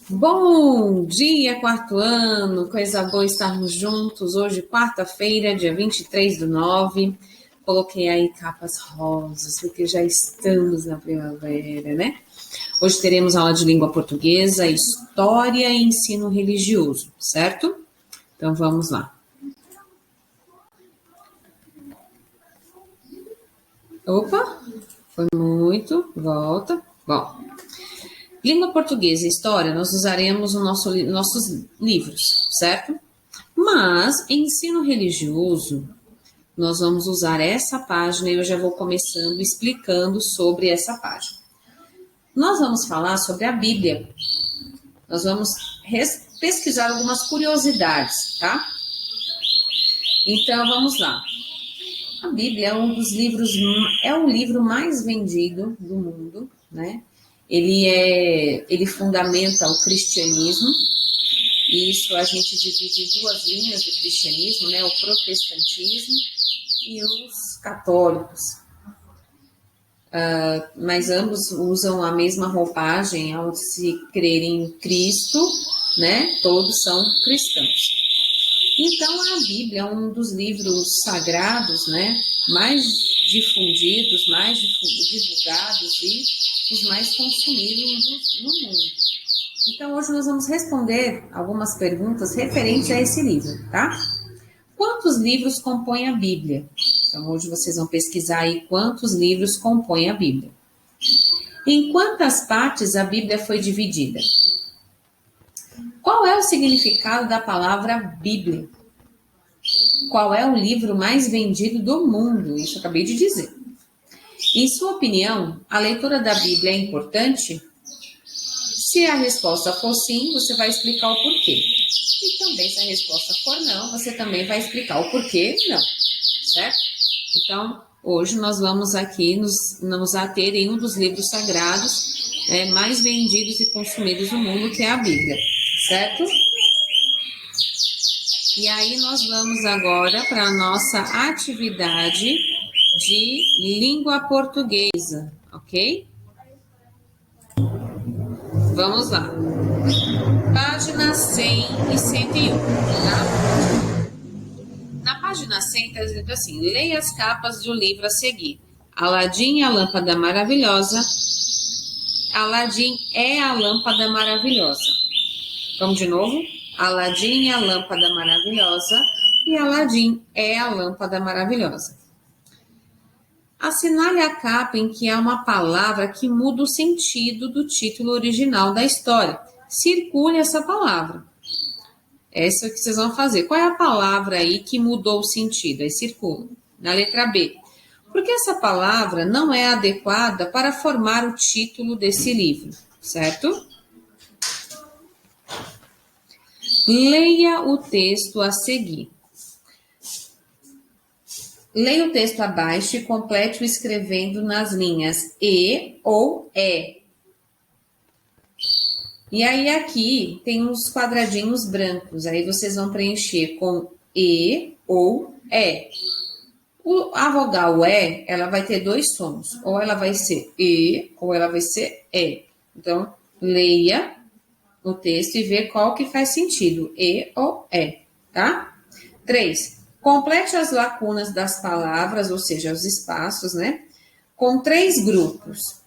Bom dia, quarto ano, coisa boa estarmos juntos. Hoje, quarta-feira, dia 23/9. Coloquei aí capas rosas, porque já estamos na primavera, né? Hoje teremos aula de língua portuguesa, história e ensino religioso, certo? Então vamos lá. Opa, foi muito, volta. Bom, língua portuguesa e história, nós usaremos nossos livros, certo? Mas, ensino religioso, nós vamos usar essa página e eu já vou começando explicando sobre essa página. Nós vamos falar sobre a Bíblia. Nós vamos pesquisar algumas curiosidades, tá? Então, vamos lá. A Bíblia é um dos livros, é o livro mais vendido do mundo, né? Ele fundamenta o cristianismo. Isso a gente divide em duas linhas do cristianismo, né? O protestantismo e os católicos. Mas ambos usam a mesma roupagem ao se crerem em Cristo, né? Todos são cristãos. Então, a Bíblia é um dos livros sagrados, né? Mais difundidos, mais divulgados e os mais consumidos no mundo. Então, hoje nós vamos responder algumas perguntas referentes a esse livro, tá? Quantos livros compõem a Bíblia? Então, hoje vocês vão pesquisar aí quantos livros compõem a Bíblia. Em quantas partes a Bíblia foi dividida? Qual é o significado da palavra Bíblia? Qual é o livro mais vendido do mundo? Isso eu acabei de dizer. Em sua opinião, a leitura da Bíblia é importante? Se a resposta for sim, você vai explicar o porquê. E também, se a resposta for não, você também vai explicar o porquê não, certo? Então, hoje nós vamos aqui nos ater em um dos livros sagrados mais vendidos e consumidos no mundo, que é a Bíblia, certo? E aí nós vamos agora para a nossa atividade de língua portuguesa, ok? Vamos lá. Página 100 e 101, tá? Na página 100 está escrito assim: leia as capas do livro a seguir. Aladim e a lâmpada maravilhosa. Aladim é a lâmpada maravilhosa. Vamos de novo? Aladim é a lâmpada maravilhosa e Aladim é a lâmpada maravilhosa. Assinale a capa em que há uma palavra que muda o sentido do título original da história. Circule essa palavra. Essa é o que vocês vão fazer. Qual é a palavra aí que mudou o sentido? Aí circula. Na letra B. Porque essa palavra não é adequada para formar o título desse livro, certo? Leia o texto a seguir. Leia o texto abaixo e complete-o escrevendo nas linhas E ou E. E aí aqui tem uns quadradinhos brancos, aí vocês vão preencher com E ou E. A vogal E, ela vai ter dois sons, ou ela vai ser E ou ela vai ser E. Então, leia o texto e vê qual que faz sentido, E ou E, tá? 3. Complete as lacunas das palavras, ou seja, os espaços, né? Com 3 grupos.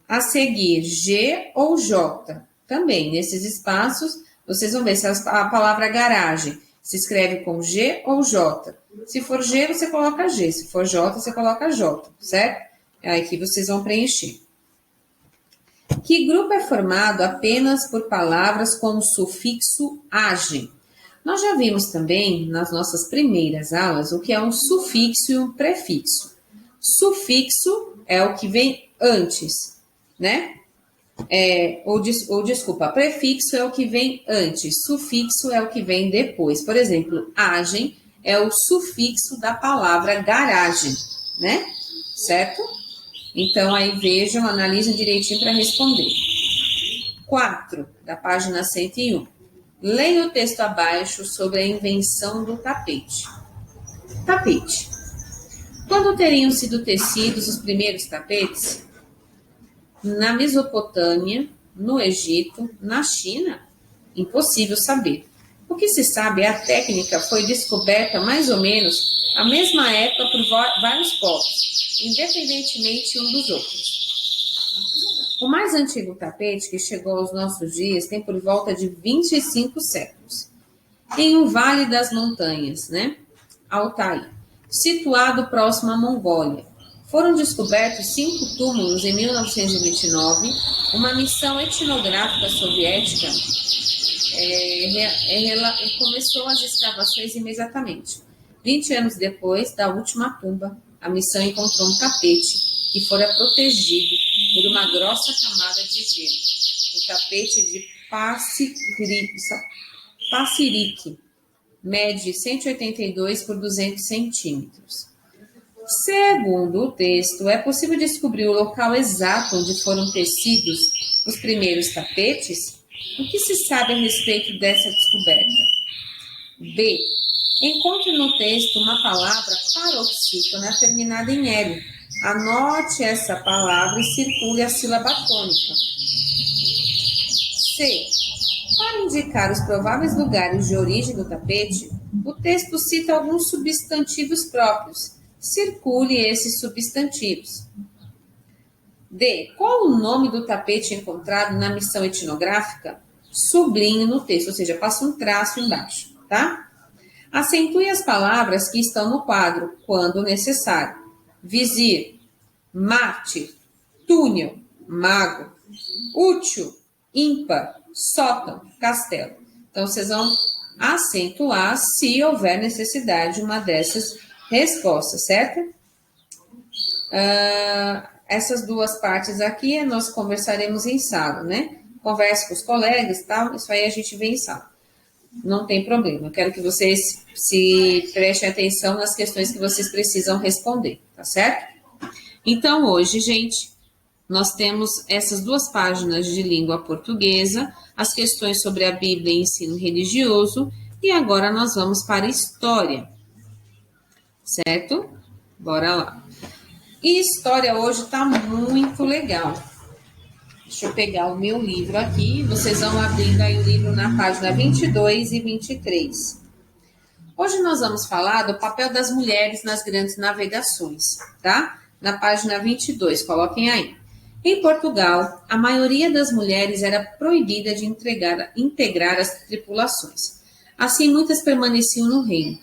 A seguir, G ou J. Também, nesses espaços, vocês vão ver se a palavra garagem se escreve com G ou J. Se for G, você coloca G. Se for J, você coloca J, certo? Aí que vocês vão preencher. Que grupo é formado apenas por palavras com o sufixo agem? Nós já vimos também, nas nossas primeiras aulas, o que é um sufixo e um prefixo. Sufixo é o que vem antes, né? Desculpa, prefixo é o que vem antes, sufixo é o que vem depois. Por exemplo, agem é o sufixo da palavra garagem, né? Certo? Então, aí vejam, analisem direitinho para responder. 4, da página 101. Leia o texto abaixo sobre a invenção do tapete. Tapete. Quando teriam sido tecidos os primeiros tapetes? Na Mesopotâmia, no Egito, na China? Impossível saber. O que se sabe é a técnica foi descoberta mais ou menos à mesma época por vários povos, independentemente um dos outros. O mais antigo tapete que chegou aos nossos dias tem por volta de 25 séculos. Em um vale das montanhas, né? Altai, situado próximo à Mongólia. Foram descobertos 5 túmulos em 1929. Uma missão etnográfica soviética começou as escavações imediatamente. 20 anos depois da última tumba, a missão encontrou um tapete que fora protegido por uma grossa camada de gelo. O tapete de Passirique mede 182 por 200 centímetros. Segundo o texto, é possível descobrir o local exato onde foram tecidos os primeiros tapetes? O que se sabe a respeito dessa descoberta? B. Encontre no texto uma palavra paroxítona terminada em L. Anote essa palavra e circule a sílaba tônica. C. Para indicar os prováveis lugares de origem do tapete, o texto cita alguns substantivos próprios. Circule esses substantivos. D. Qual o nome do tapete encontrado na missão etnográfica? Sublinhe no texto, ou seja, passa um traço embaixo, tá? Acentue as palavras que estão no quadro, quando necessário. Vizir, mártir, túnel, mago, útil, ímpar, sótão, castelo. Então, vocês vão acentuar se houver necessidade de uma dessas respostas, certo? Essas duas partes aqui nós conversaremos em sala, né? Converse com os colegas e tal, isso aí a gente vê em sala. Não tem problema, eu quero que vocês se prestem atenção nas questões que vocês precisam responder, tá certo? Então, hoje, gente, nós temos essas duas páginas de língua portuguesa, as questões sobre a Bíblia e ensino religioso, e agora nós vamos para a história, certo? Bora lá. E história hoje está muito legal. Deixa eu pegar o meu livro aqui, vocês vão abrindo aí o livro na página 22 e 23. Hoje nós vamos falar do papel das mulheres nas grandes navegações, tá? Na página 22, coloquem aí. Em Portugal, a maioria das mulheres era proibida de integrar as tripulações. Assim, muitas permaneciam no reino.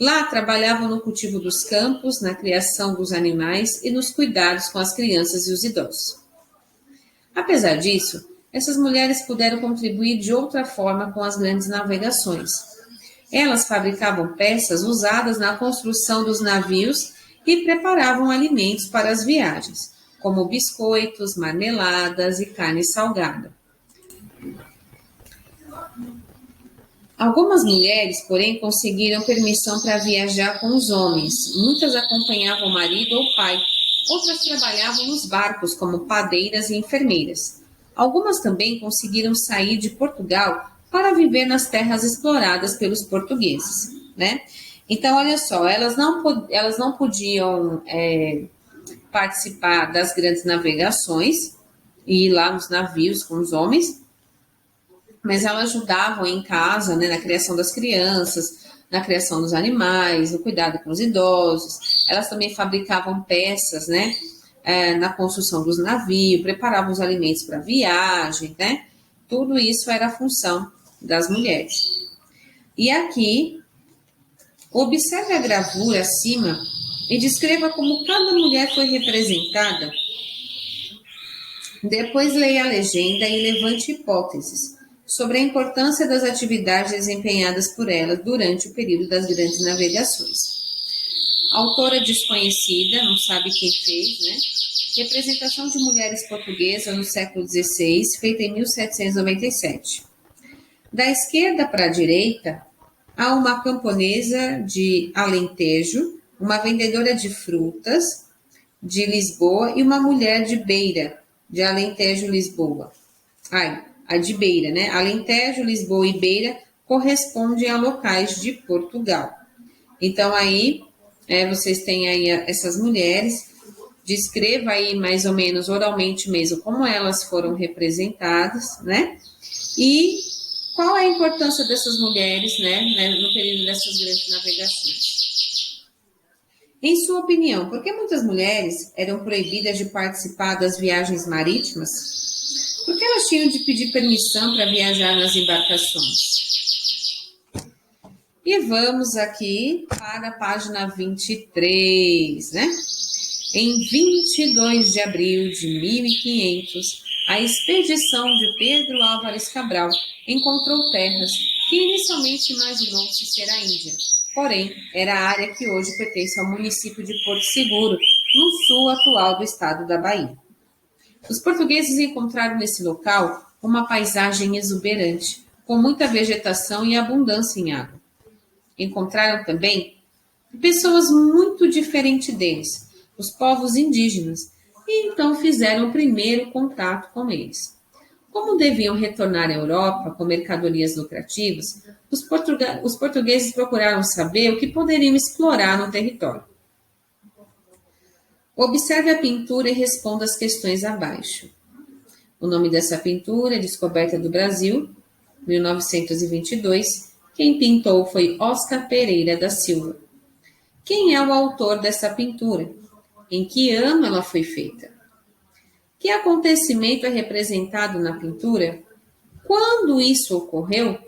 Lá trabalhavam no cultivo dos campos, na criação dos animais e nos cuidados com as crianças e os idosos. Apesar disso, essas mulheres puderam contribuir de outra forma com as grandes navegações. Elas fabricavam peças usadas na construção dos navios e preparavam alimentos para as viagens, como biscoitos, marmeladas e carne salgada. Algumas mulheres, porém, conseguiram permissão para viajar com os homens. Muitas acompanhavam o marido ou pai. Outras trabalhavam nos barcos como padeiras e enfermeiras. Algumas também conseguiram sair de Portugal para viver nas terras exploradas pelos portugueses, né? Então, olha só, elas não podiam participar das grandes navegações e ir lá nos navios com os homens, mas elas ajudavam em casa, né, na criação das crianças, na criação dos animais, no cuidado com os idosos. Elas também fabricavam peças, né, na construção dos navios, preparavam os alimentos para viagem, né? Tudo isso era a função das mulheres. E aqui, observe a gravura acima e descreva como cada mulher foi representada. Depois leia a legenda e levante hipóteses sobre a importância das atividades desempenhadas por elas durante o período das grandes navegações. Autora desconhecida, não sabe quem fez, né? Representação de mulheres portuguesas no século XVI, feita em 1797. Da esquerda para a direita, há uma camponesa de Alentejo, uma vendedora de frutas de Lisboa e uma mulher de Beira, de Alentejo, Lisboa. A de Beira, né? Alentejo, Lisboa e Beira correspondem a locais de Portugal. Então, aí, vocês têm aí essas mulheres. Descreva aí mais ou menos oralmente mesmo como elas foram representadas, né? E qual é a importância dessas mulheres, né, no período dessas grandes navegações? Em sua opinião, por que muitas mulheres eram proibidas de participar das viagens marítimas? Por que elas tinham de pedir permissão para viajar nas embarcações? E vamos aqui para a página 23, né? Em 22 de abril de 1500, a expedição de Pedro Álvares Cabral encontrou terras que inicialmente imaginou-se ser a Índia. Porém, era a área que hoje pertence ao município de Porto Seguro, no sul atual do estado da Bahia. Os portugueses encontraram nesse local uma paisagem exuberante, com muita vegetação e abundância em água. Encontraram também pessoas muito diferentes deles, os povos indígenas, e então fizeram o primeiro contato com eles. Como deviam retornar à Europa com mercadorias lucrativas, os portugueses procuraram saber o que poderiam explorar no território. Observe a pintura e responda as questões abaixo. O nome dessa pintura é Descoberta do Brasil, 1922. Quem pintou foi Oscar Pereira da Silva. Quem é o autor dessa pintura? Em que ano ela foi feita? Que acontecimento é representado na pintura? Quando isso ocorreu?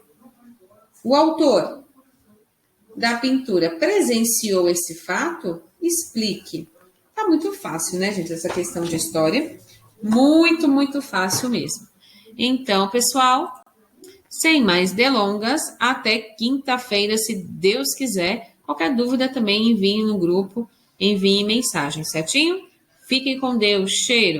O autor da pintura presenciou esse fato? Explique. Tá muito fácil, né, gente, essa questão de história. Muito, muito fácil mesmo. Então, pessoal, sem mais delongas, até quinta-feira, se Deus quiser. Qualquer dúvida também envie no grupo, envie mensagem, certinho? Fiquem com Deus, cheiro!